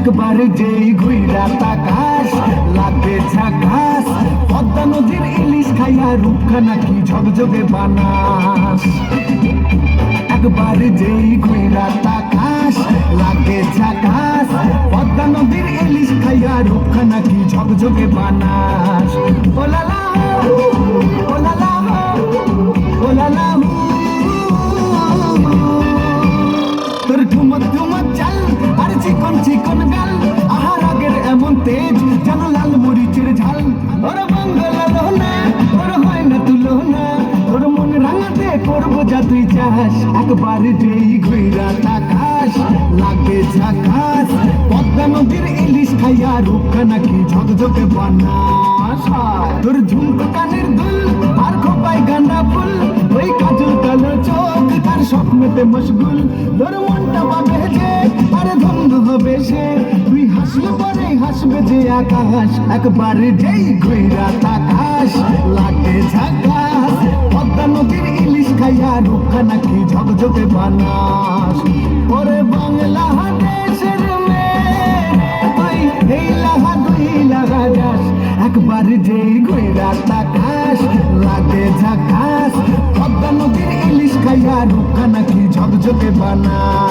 একবার যেই ঘুইরা তাকাস লাগে ঝাকাস, পদ্মা নদীর ইলিশ খাইয়া রূপখানা কি ঝকঝকে বানাস। একবার যেই ঘুইরা তাকাস লাগে ঝাকাস, পদ্মা নদীর ইলিশ খাইয়া রূপখানা কি ঝকঝকে বানাস। ওলালা ওলালা ওলালা, তোর ঠুমক ঠুমক চাল আর চিকন চিকন গাল, আহার আগের এমন তেজ যেন লাল মরিচের ঝাল। ওর বাংলা লোনা ওর হয় না তুলনা, তোর মন রাঙাতে করবো যা তুই চাস। একবার যেই ঘুইরা তাকাস লাগে ঝাকাস, পদ্মা নদীর ইলিশ খাইয়া রূপখানা কি ঝকঝকে বানাস। তোর ঝুমকো কানের দুল আর খোপায় গাঁদা ফুল, ওই কাজল কালো চোখ তার স্বপ্নতে মশগুল। তোর মনটা পাবে যে আরে ধন্য হবে সে, তুই হাসলে পরে হাসবে যে আকাশ। একবার যেই ঘুইরা তাকাস লাগে ঝাকাস, পদ্মা নদীর ইলিশ খাইয়া রূপখানা কি ঝকঝকে বানাস। ওরে বাংলা দেশের মেয়ে তুই এই লাগা দুই লাগা যাস। একবার যেই ঘুইরা তাকাস লাগে ঝাকাস, পদ্মা নদীর ইলিশ খাইয়া রূপখানা কি ঝকঝকে বানাস।